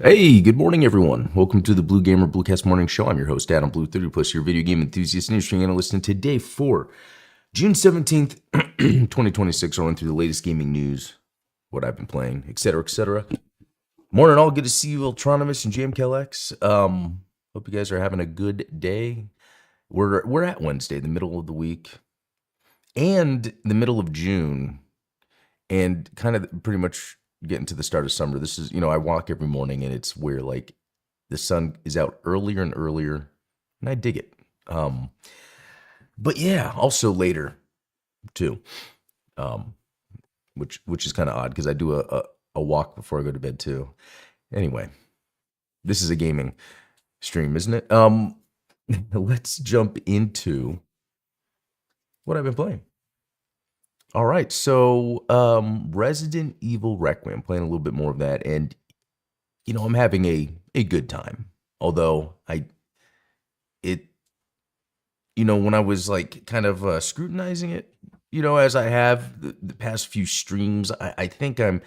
Hey, good morning, everyone. Welcome to the Blue Gamer Bluecast Morning Show. I'm your host, Adam Blue, 30 plus, your video game enthusiast and industry analyst. And today, for June 17th, 2026, I'll run through the latest gaming news, what I've been playing, etc., etc. Morning, all. Good to see you, Ultronomus and JamCalX. Hope you guys are having a good day. We're at Wednesday, the middle of the week, and the middle of June, and kind of pretty much getting to the start of summer. This is, I walk every morning and it's where like the sun is out earlier and earlier, and I dig it. But yeah, also later too, um, which is kind of odd because I do a walk before I go to bed too. Anyway, this is a gaming stream, isn't it? Let's jump into what I've been playing. All right, so Resident Evil Requiem, playing a little bit more of that, and I'm having a good time. Although when I was like kind of scrutinizing it, as I have the past few streams, I think I'm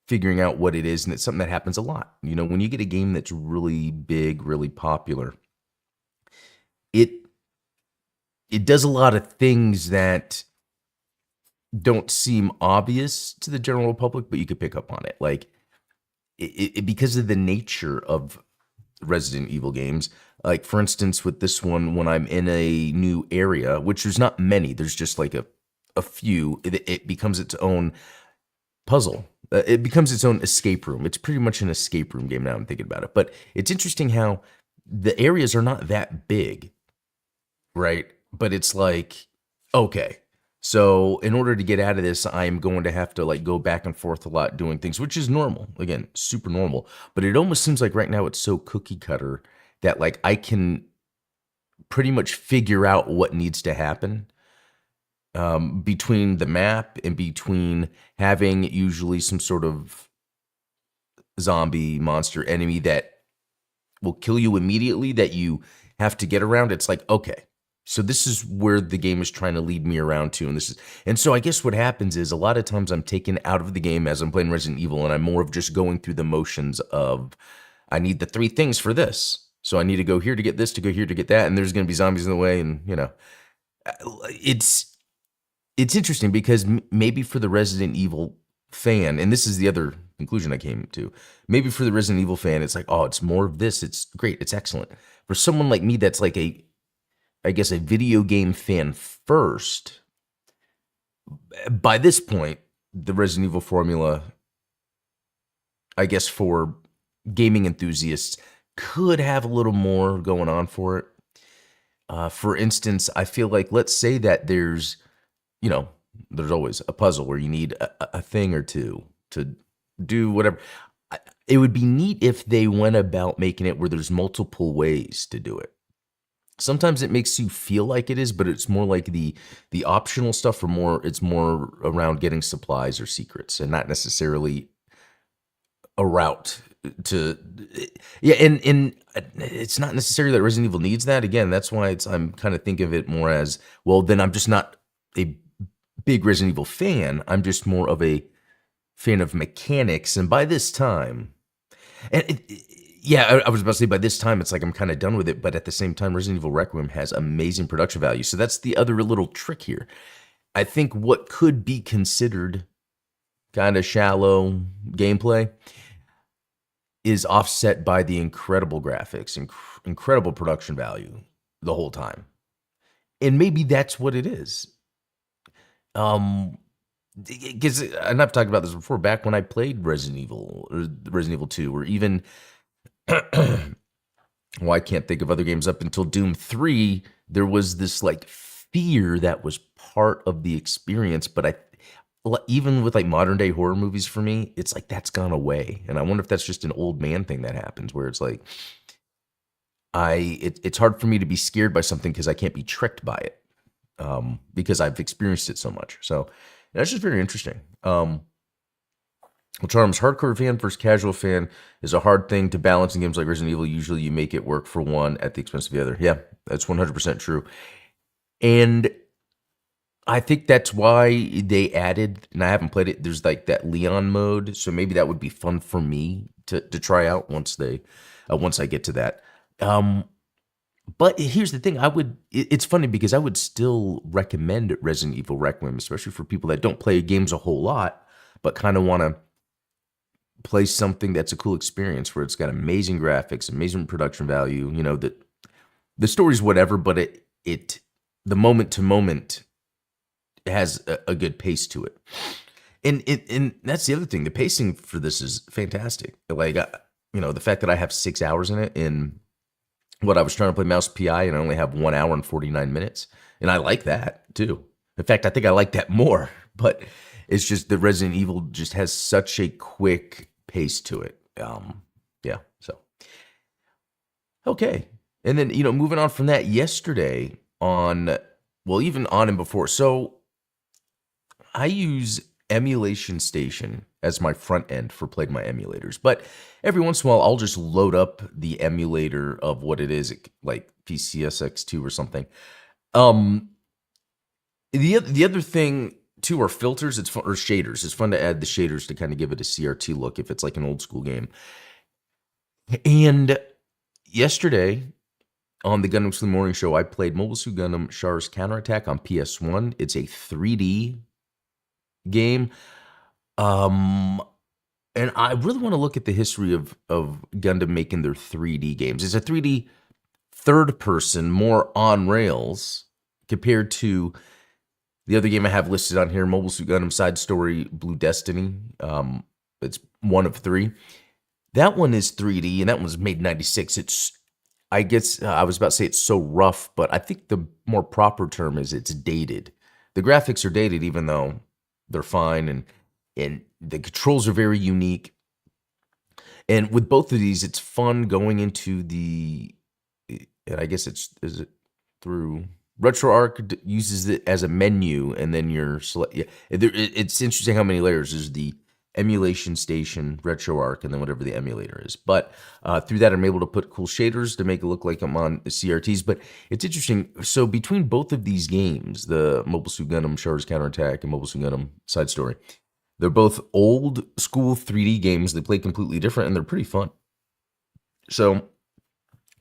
figuring out what it is, and it's something that happens a lot. When you get a game that's really big, really popular, it does a lot of things that don't seem obvious to the general public, but you could pick up on it. Like because of the nature of Resident Evil games. Like for instance, with this one, when I'm in a new area, which there's not many, there's just like a few, it becomes its own puzzle. It becomes its own escape room. It's pretty much an escape room game now I'm thinking about it. But it's interesting how the areas are not that big, right? But it's like, okay, so in order to get out of this, I'm going to have to like go back and forth a lot doing things, which is normal. Again, super normal. But it almost seems like right now it's so cookie cutter that like I can pretty much figure out what needs to happen between the map and between having usually some sort of zombie monster enemy that will kill you immediately that you have to get around. It's like, okay, so this is where the game is trying to lead me around to, and so I guess what happens is a lot of times I'm taken out of the game as I'm playing Resident Evil, and I'm more of just going through the motions of I need the three things for this, so I need to go here to get this, to go here to get that, and there's going to be zombies in the way, and it's interesting because maybe for the Resident Evil fan, and this is the other conclusion I came to, maybe for the Resident Evil fan, it's like, oh, it's more of this, it's great, it's excellent. For someone like me that's like a video game fan first, by this point, the Resident Evil formula, I guess for gaming enthusiasts, could have a little more going on for it. For instance, I feel like, let's say that there's always a puzzle where you need a thing or two to do whatever. It would be neat if they went about making it where there's multiple ways to do it. Sometimes it makes you feel like it is, but it's more like the optional stuff, it's more around getting supplies or secrets, and not necessarily a route to. Yeah, and it's not necessarily that Resident Evil needs that. Again, that's why I'm kind of think of it more as, well, then I'm just not a big Resident Evil fan. I'm just more of a fan of mechanics, and by this time, and I was about to say by this time, it's like I'm kind of done with it, but at the same time, Resident Evil Requiem has amazing production value. So that's the other little trick here. I think what could be considered kind of shallow gameplay is offset by the incredible graphics, incredible production value the whole time. And maybe that's what it is. Because, and I've talked about this before, back when I played Resident Evil, or Resident Evil 2, or even well, I can't think of other games up until Doom 3, there was this like fear that was part of the experience, but even with like modern day horror movies, for me, it's like that's gone away. And I wonder if that's just an old man thing that happens, where it's like it's hard for me to be scared by something because I can't be tricked by it, because I've experienced it so much. So that's just very interesting. Well, Charms, hardcore fan versus casual fan is a hard thing to balance in games like Resident Evil. Usually you make it work for one at the expense of the other. Yeah, that's 100% true. And I think that's why they added, and I haven't played it, there's like that Leon mode, so maybe that would be fun for me to try out once I get to that. Um, but here's the thing: it's funny because I would still recommend Resident Evil Requiem, especially for people that don't play games a whole lot, but kind of want to play something that's a cool experience where it's got amazing graphics, amazing production value. That the story's whatever, but it the moment to moment has a good pace to it. And that's the other thing. The pacing for this is fantastic. Like, the fact that I have 6 hours in it, in what I was trying to play Mouse PI, and I only have 1 hour and 49 minutes. And I like that too. In fact, I think I like that more. But it's just that Resident Evil just has such a quick pace to it. Yeah. So, okay. And then, moving on from that, yesterday even on and before. So I use Emulation Station as my front end for Played My Emulators. But every once in a while, I'll just load up the emulator of what it is, like PCSX2 or something. The other thing too are filters. It's fun, or shaders. It's fun to add the shaders to kind of give it a CRT look if it's like an old school game. And yesterday on the Gundam Sleep Morning Show, I played Mobile Suit Gundam Char's Counterattack on PS1. It's a 3D game. And I really want to look at the history of Gundam making their 3D games. It's a 3D third person, more on rails compared to the other game I have listed on here, Mobile Suit Gundam Side Story Blue Destiny. It's one of 3. That one is 3D, and that one was made in 96. I guess I was about to say it's so rough, but I think the more proper term is it's dated. The graphics are dated, even though they're fine, and the controls are very unique. And with both of these, it's fun going into and I guess is it through RetroArch uses it as a menu, and then it's interesting how many layers. There's the Emulation Station, RetroArch, and then whatever the emulator is. But through that, I'm able to put cool shaders to make it look like I'm on the CRTs. But it's interesting. So between both of these games, the Mobile Suit Gundam Char's Counterattack and Mobile Suit Gundam Side Story, they're both old school 3D games. They play completely different, and they're pretty fun. So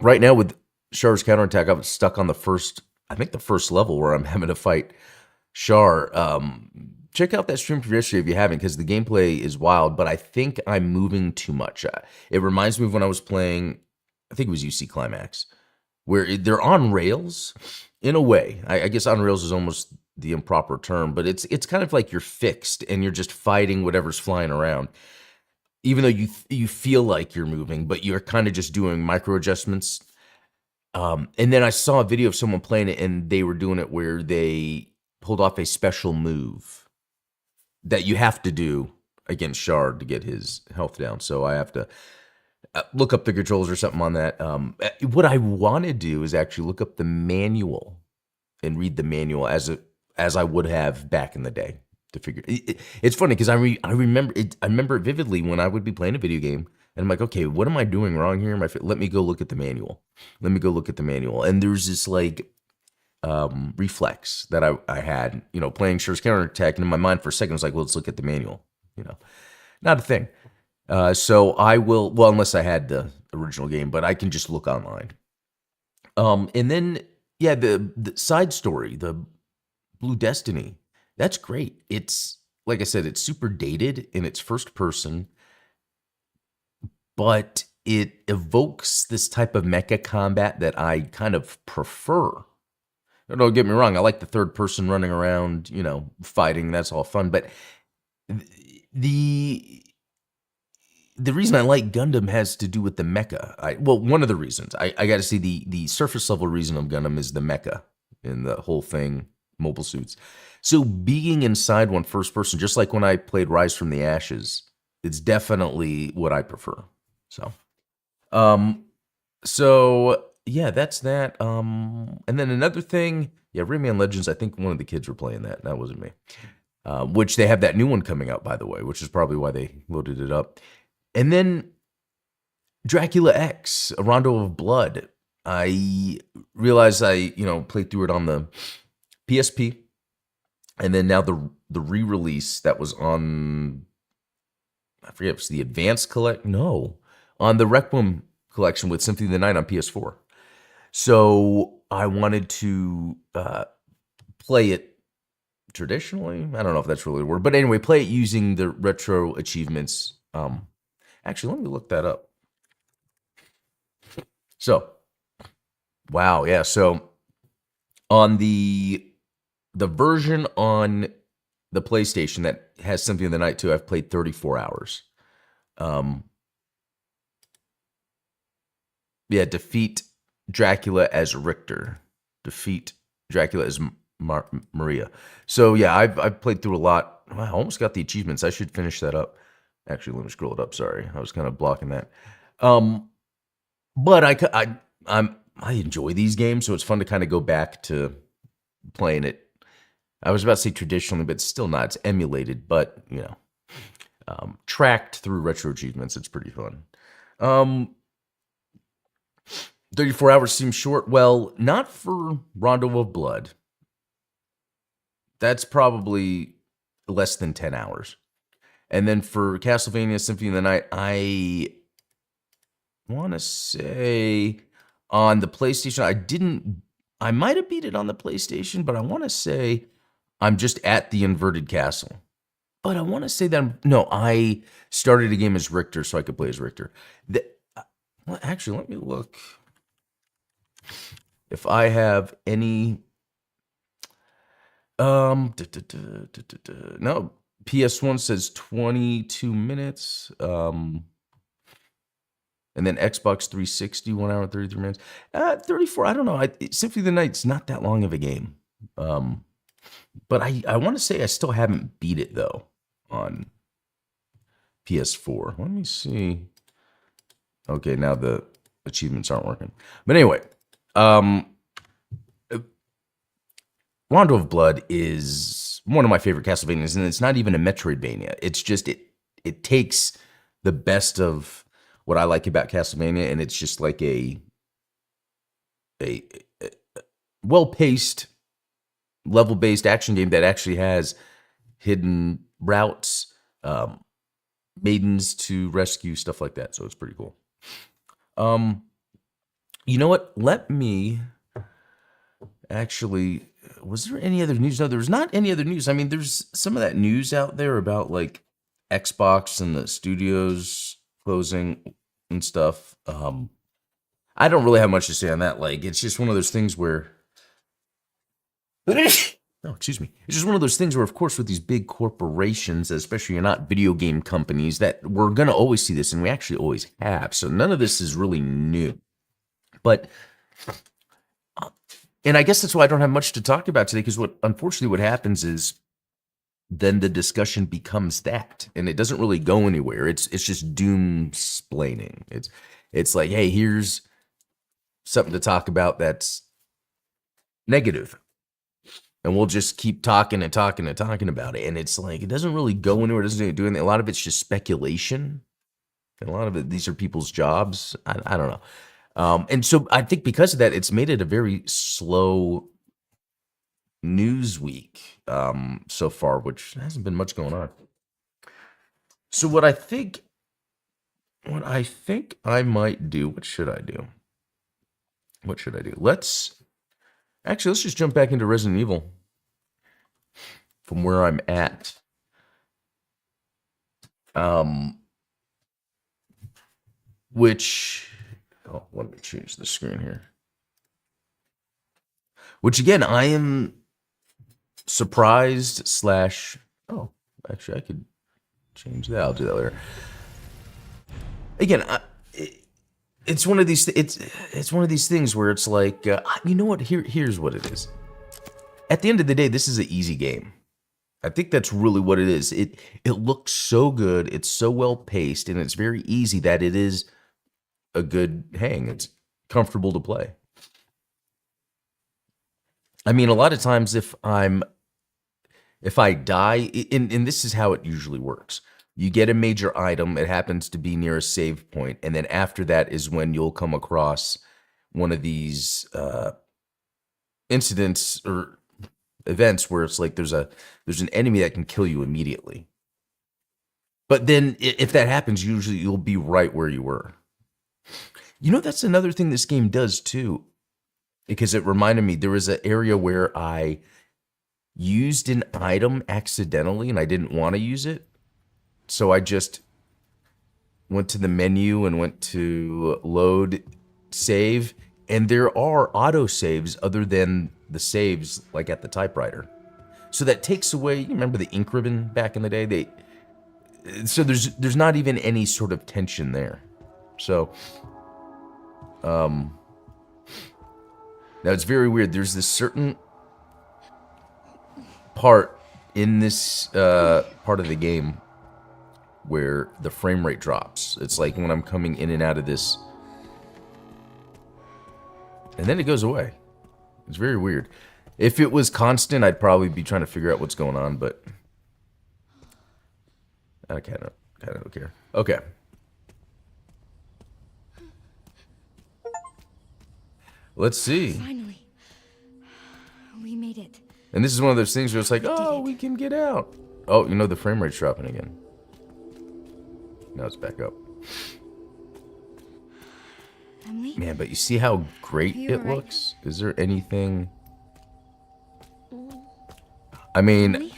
right now with Char's Counterattack, I'm stuck on the first level where I'm having to fight Char. Check out that stream from yesterday if you haven't, because the gameplay is wild, but I think I'm moving too much. It reminds me of when I was playing, I think it was UC Climax, where they're on rails in a way. I guess on rails is almost the improper term, but it's kind of like you're fixed and you're just fighting whatever's flying around. Even though you feel like you're moving, but you're kind of just doing micro adjustments. And then I saw a video of someone playing it, and they were doing it where they pulled off a special move that you have to do against Shard to get his health down. So I have to look up the controls or something on that. What I want to do is actually look up the manual and read the manual as I would have back in the day to figure. It's funny because I remember it. I remember it vividly when I would be playing a video game, and I'm like, okay, what am I doing wrong here? Let me go look at the manual. And there's this like reflex that I had, playing Char's Counterattack, and in my mind for a second I was like, well, let's look at the manual. Not a thing. So I will, well, unless I had the original game, but I can just look online. And then, yeah, the side story, the Blue Destiny, that's great. It's, like I said, it's super dated in its first person, but it evokes this type of mecha combat that I kind of prefer. Don't get me wrong, I like the third person running around, fighting, that's all fun, but the reason I like Gundam has to do with the mecha. One of the reasons. I got to see the surface level reason of Gundam is the mecha and the whole thing, mobile suits. So being inside one first person, just like when I played Rise from the Ashes, it's definitely what I prefer. So yeah, that's that. And then another thing, yeah, Rayman Legends, I think one of the kids were playing that. That wasn't me. Which they have that new one coming out, by the way, which is probably why they loaded it up. And then Dracula X, A Rondo of Blood. I realized I, played through it on the PSP. And then now the re-release that was on, I forget if it's the Advanced Collect. No, on the Requiem collection with Symphony of the Night on PS4. So I wanted to play it traditionally. I don't know if that's really the word, but anyway, play it using the retro achievements. Actually, let me look that up. So, wow, yeah. So on the version on the PlayStation that has Symphony of the Night 2, I've played 34 hours. Yeah, defeat Dracula as Richter. Defeat Dracula as Maria. So yeah, I've played through a lot. I almost got the achievements. I should finish that up. Actually, let me scroll it up. Sorry, I was kind of blocking that. But I enjoy these games, so it's fun to kind of go back to playing it. I was about to say traditionally, but it's still not. It's emulated, but tracked through retro achievements. It's pretty fun. 34 hours seems short. Well, not for Rondo of Blood. That's probably less than 10 hours. And then for Castlevania Symphony of the Night, I want to say on the PlayStation, I might have beat it on the PlayStation, but I want to say I'm just at the inverted castle. But I want to say that, no, I started a game as Richter so I could play as Richter. Well, actually, let me look. If I have any, no, PS1 says 22 minutes, and then Xbox 360, 1 hour and 33 minutes. 34, I don't know. Symphony of the Night's not that long of a game. But I want to say I still haven't beat it, though, on PS4. Let me see. Okay, now the achievements aren't working. But anyway, Rondo of Blood is one of my favorite Castlevanias, and it's not even a Metroidvania. It's just it takes the best of what I like about Castlevania, and it's just like a well-paced, level-based action game that actually has hidden routes, maidens to rescue, stuff like that. So it's pretty cool. You know what? Let me actually. Was there any other news? No, there's not any other news. I mean, there's some of that news out there about like Xbox and the studios closing and stuff. I don't really have much to say on that. Like, it's just one of those things where. No, excuse me. It's just one of those things where, of course, with these big corporations, especially you're not video game companies, that we're going to always see this, and we actually always have. So none of this is really new. But, and I guess that's why I don't have much to talk about today, because unfortunately what happens is then the discussion becomes that, and it doesn't really go anywhere. It's just doom-splaining. It's like, hey, here's something to talk about that's negative. And we'll just keep talking and talking and talking about it. And it's like, it doesn't really go anywhere. It doesn't do anything. A lot of it's just speculation. And a lot of it, these are people's jobs. I don't know. And so I think because of that, it's made it a very slow news week so far, which hasn't been much going on. So what I think I might do, what should I do? Let's just jump back into Resident Evil from where I'm at. Let me change the screen here. Which again, I am surprised / actually I could change that. I'll do that later. Again, it's one of these things where it's like, you know what? Here's what it is. At the end of the day, this is an easy game. I think that's really what it is. It looks so good. It's so well paced, and it's very easy that it is a good hang. It's comfortable to play. I mean, a lot of times if I die, and this is how it usually works. You get a major item, it happens to be near a save point, and then after that is when you'll come across one of these incidents or events where it's like there's an enemy that can kill you immediately. But then if that happens, usually you'll be right where you were. You know, that's another thing this game does too, because it reminded me there was an area where I used an item accidentally and I didn't want to use it. So I just went to the menu and went to load save. And there are auto saves other than the saves like at the typewriter. So that takes away, you remember the ink ribbon back in the day? So there's not even any sort of tension there. So now it's very weird. There's this certain part in this part of the game where the frame rate drops. It's like when I'm coming in and out of this, and then it goes away. It's very weird. If it was constant, I'd probably be trying to figure out what's going on, but I kind of don't care. Okay. Let's see. Finally. We made it. And this is one of those things where it's like, oh, we can get out. Oh, you know, the frame rate's dropping again. Now it's back up. Emily? Man, but you see how great You it alright? looks? Is there anything... I mean, Emily?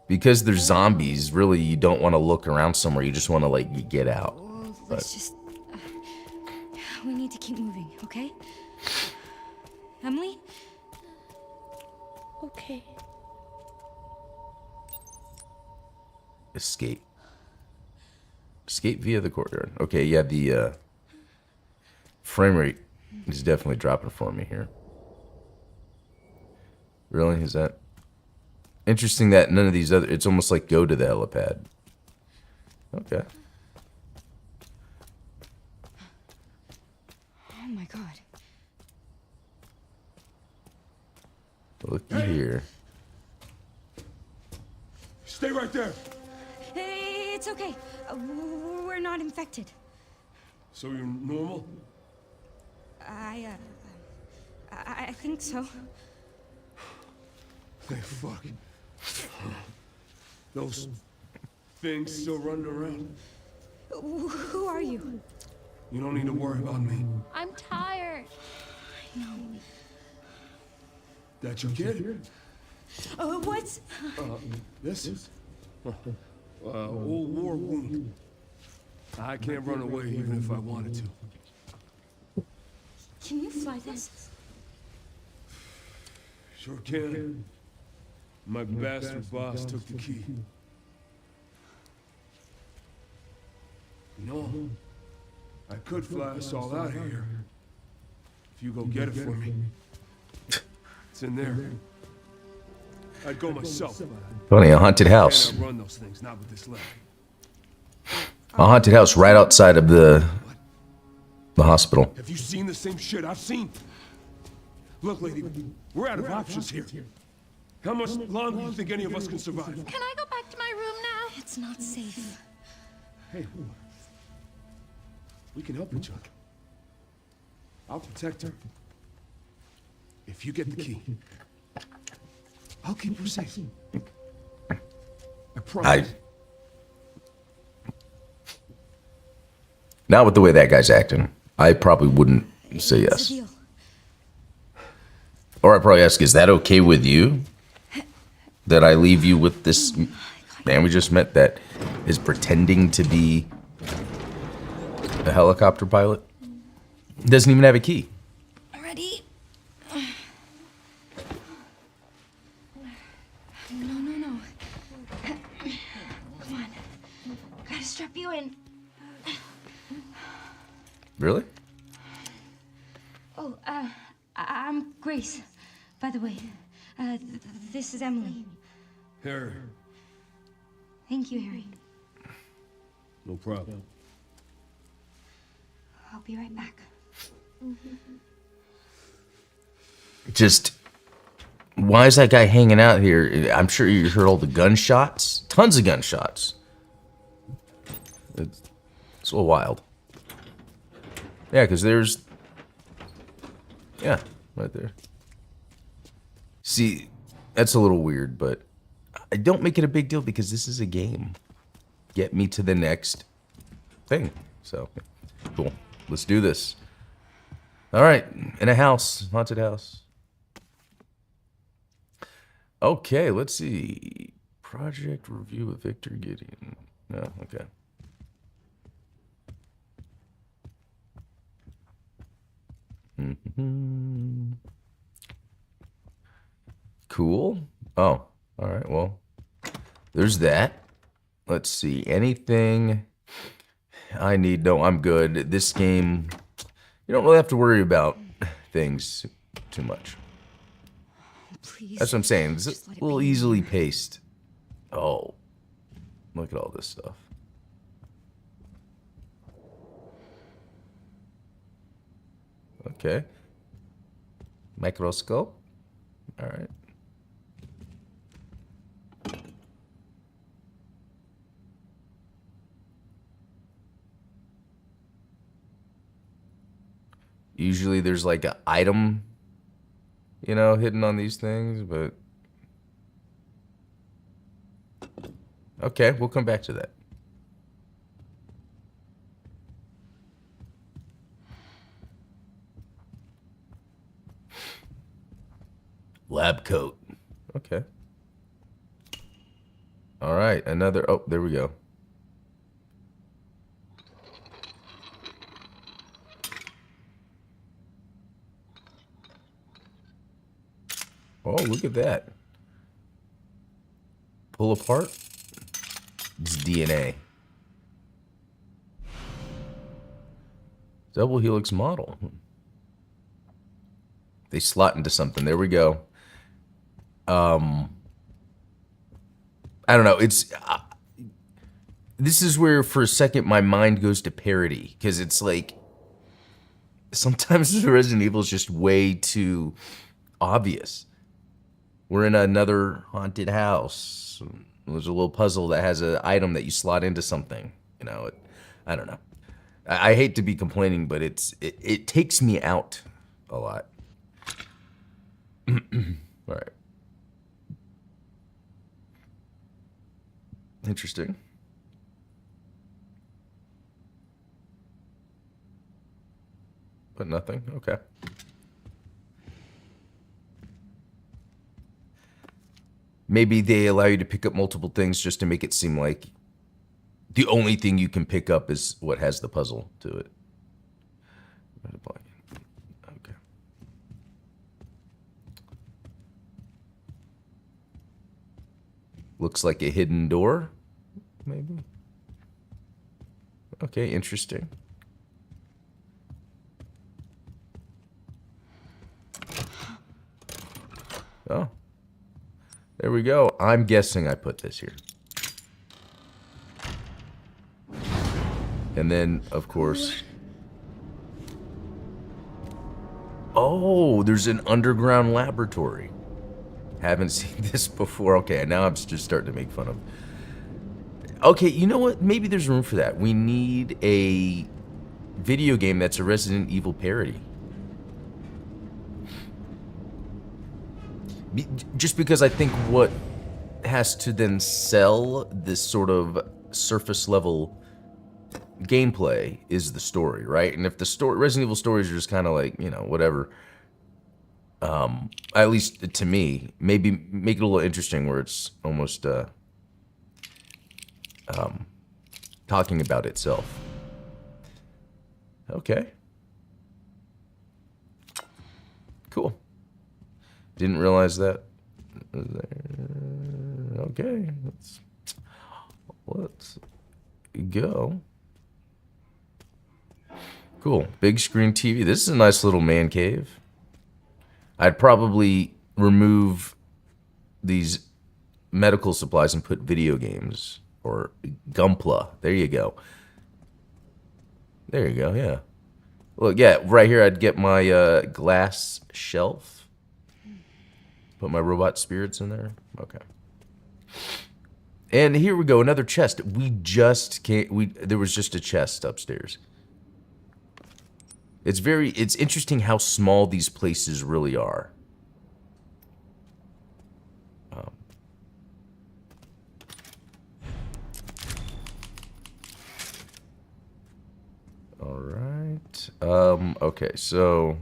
because there's zombies, really you don't want to look around somewhere. You just want to, like, get out. Oh, let's just... we need to keep moving, okay? Emily? Okay. Escape. Escape via the courtyard. Okay, yeah, the frame rate is definitely dropping for me here. Really? Is that... Interesting that none of these other... It's almost like go to the helipad. Okay. Oh my god. Looky here. Stay right there. Hey, it's okay. We're not infected. So you're normal? I think so. Thank fuck. Those things still running around. Who are you? You don't need to worry about me. I'm tired. That your kid? What's... This is old war wound. I can't run away even if I wanted to. Can you fly this? Sure can. My bastard boss took the key. You know, I could fly us all out of here. If you go get it for me. It's in there. I'd go myself. Funny, a haunted house. Can't outrun those things, not with this leg. A haunted house right outside of the hospital. Have you seen the same shit I've seen? Look, lady, we're out of options here. How much longer do you think any of us can survive? Can I go back to my room now? It's not safe. Hey, we can help each other. I'll protect her. If you get the key, I'll keep her safe. I promise. Not with the way that guy's acting. I probably wouldn't say What's the yes. deal? Or I'd probably ask, is that okay with you? That I leave you with this man we just met that is pretending to be a helicopter pilot? Doesn't even have a key. Ready? No. Come on. Gotta strap you in. Really? Oh, I'm Grace, by the way. This is Emily. Harry, Thank you, Harry. no problem. I'll be right back. Just, why is that guy hanging out here? I'm sure you heard all the gunshots. Tons of gunshots. It's a little wild. Yeah, because there's... Yeah, right there. See, that's a little weird, but I don't make it a big deal because this is a game. get me to the next thing. So, cool. Let's do this. All right, in a house, haunted house. Okay, let's see. Project review with Victor Gideon. No, okay. Cool. Oh, all right. Well, there's that. Let's see. Anything I need? No, I'm good. This game, you don't really have to worry about things too much. Please. That's what I'm saying. It's Just let a it little be. easily paced. Oh, look at all this stuff. Okay. Microscope. All right. Usually there's like an item, you know, hidden on these things, but okay, we'll come back to that. Lab coat. Okay. All right, another, oh, there we go. Oh, look at that. Pull apart. It's DNA. Double helix model. They slot into something. There we go. I don't know. It's this is where for a second my mind goes to parody because it's like sometimes the Resident Evil is just way too obvious. We're in another haunted house. There's a little puzzle that has an item that you slot into something. You know, I don't know. I hate to be complaining, but it takes me out a lot. All right. Interesting. But nothing. Okay. Maybe they allow you to pick up multiple things just to make it seem like the only thing you can pick up is what has the puzzle to it. Okay. Looks like a hidden door, maybe. Okay, interesting. Oh. There we go. I'm guessing I put this here. And then, of course... Oh, there's an underground laboratory. Haven't seen this before. Okay, now I'm just starting to make fun of... Okay, you know what? Maybe there's room for that. We need a video game that's a Resident Evil parody. Just because I think what has to then sell this sort of surface level gameplay is the story, right? And if the story, Resident Evil stories are just kind of like, you know, whatever, at least to me, maybe make it a little interesting where it's almost talking about itself. Okay. Cool. Didn't realize that. Okay, let's go. Cool, big screen TV. This is a nice little man cave. I'd probably remove these medical supplies and put video games or Gunpla. There you go. There you go, yeah. Look, yeah, right here I'd get my glass shelf. Put my robot spirits in there. Okay. And here we go, another chest. We just can't, there was just a chest upstairs. It's interesting how small these places really are. All right. Okay, so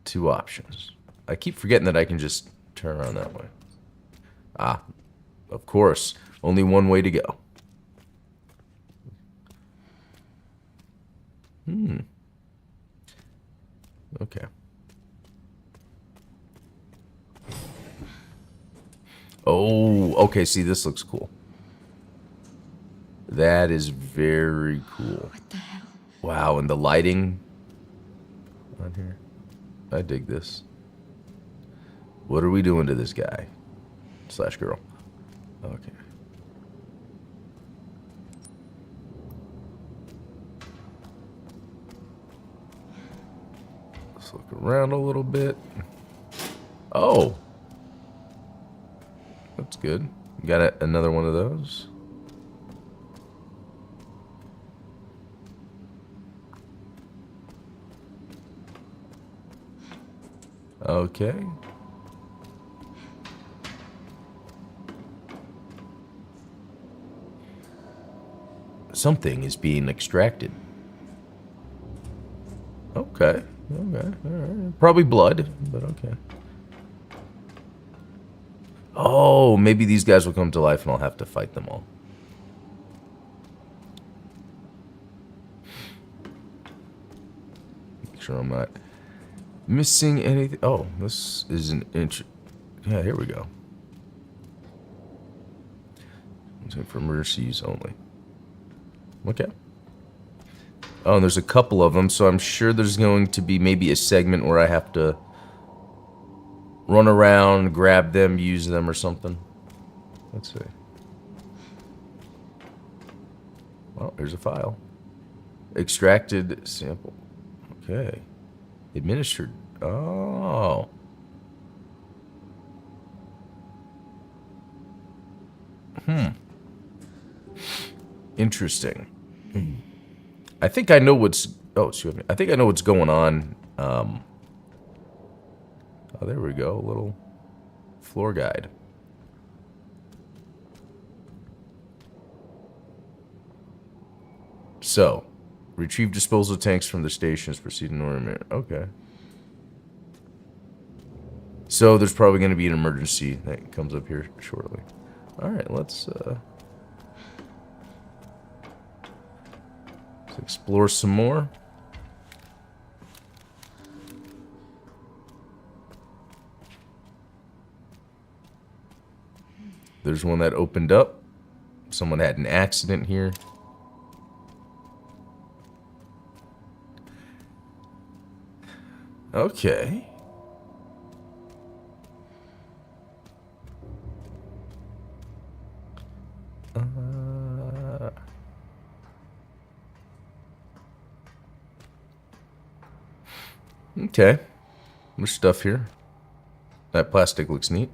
2 options. I keep forgetting that I can just turn around that way. Ah, of course. Only one way to go. Okay. Oh, okay, see, this looks cool. That is very cool. What the hell? Wow, and the lighting on here. I dig this. What are we doing to this guy? Slash girl. Okay. Let's look around a little bit. Oh. That's good. Got another one of those. Okay. Something is being extracted. Okay. Okay. All right. Probably blood, but okay. Oh, maybe these guys will come to life and I'll have to fight them all. Make sure I'm not missing anything. Oh, this is an inch. Yeah, here we go. For emergency use only. Okay. Oh, and there's a couple of them, so I'm sure there's going to be maybe a segment where I have to run around, grab them, use them, or something. Let's see. Well, here's a file. Extracted sample. Okay. Administered. Oh. Interesting. I think I know what's... Oh, excuse me. I think I know what's going on. Oh, there we go. A little floor guide. So, retrieve disposal tanks from the stations. Proceed in order. Okay. So, there's probably going to be an emergency that comes up here shortly. Alright, let's explore some more. There's one that opened up. Someone had an accident here. Okay. Okay. There's stuff here. That plastic looks neat.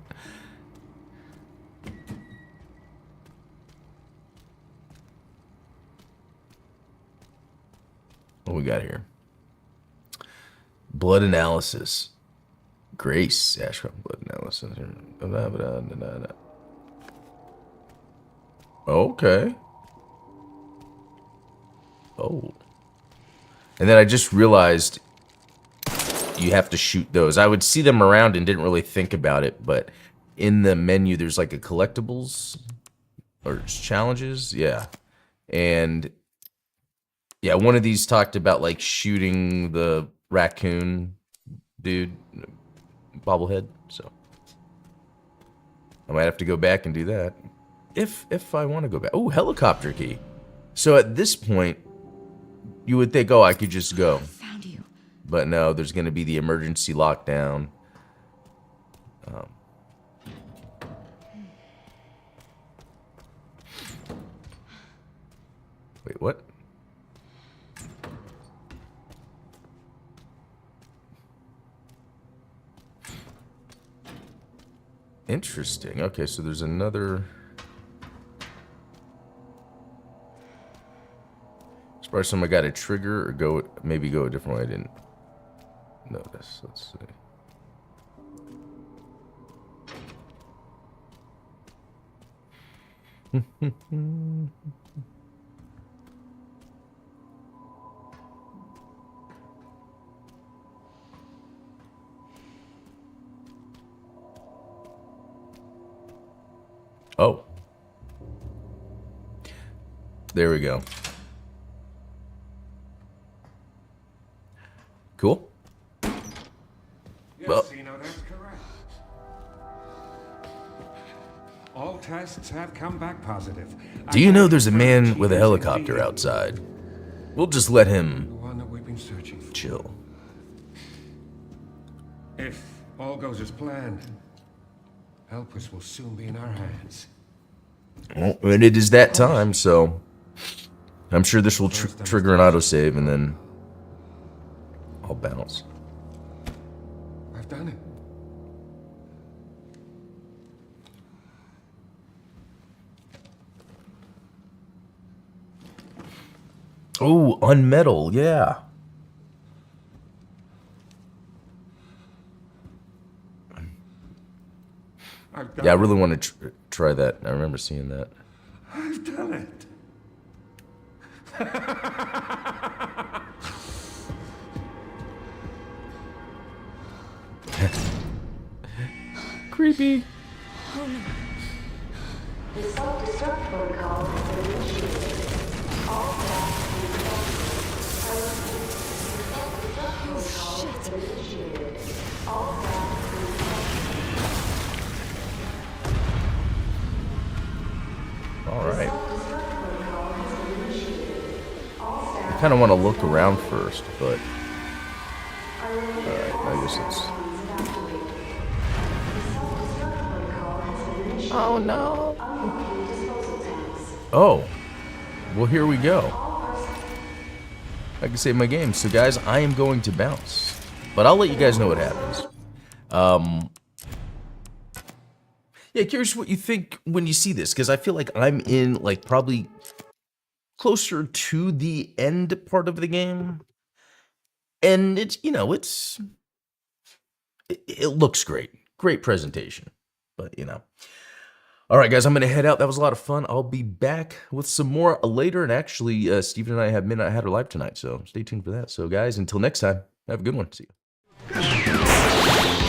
What we got here? Blood analysis. Grace. Ashcroft blood analysis. Okay. Oh. And then I just realized you have to shoot those. I would see them around and didn't really think about it, but in the menu there's like a collectibles or challenges. Yeah. And yeah, one of these talked about like shooting the raccoon dude bobblehead, so I might have to go back and do that if I want to go back. Oh, helicopter key. So at this point you would think, oh, I could just go. Found you. But no, there's going to be the emergency lockdown. Wait, what? Interesting. Okay, so there's another... As far as someone got a trigger or maybe go a different way. I didn't notice. Let's see. Oh. There we go. Cool. Yes, Well- that's correct. All tests have come back positive. Do you know there's a man with a helicopter outside? We'll just let The him one that we've been searching for. chill. If all goes as planned, Elpis will soon be in our hands. Well, and it is that time, so I'm sure this will trigger an autosave, and then I'll bounce. I've done it. Oh, unmetal, yeah. I've done Yeah, I it. really want to try that. I remember seeing that. I've done it. Creepy. The self-destruct protocol has been initiated. All staff Oh, shit. have been initiated. All staff All right. self-destruct protocol has been initiated. All staff I kind of want to look around first, but alright, I guess it's. evacuated. The self-destruct protocol has been initiated. Oh no. Unlocking disposal tanks. Oh, well, here we go. I can save my game. So, guys, I am going to bounce, but I'll let you guys know what happens. Yeah, curious what you think when you see this, because I feel like I'm in like probably closer to the end part of the game, and it's it looks great presentation, but All right, guys, I'm going to head out. That was a lot of fun. I'll be back with some more later. And actually, Steven and I have Midnight Hatter Live tonight, so stay tuned for that. So, guys, until next time, have a good one. See you.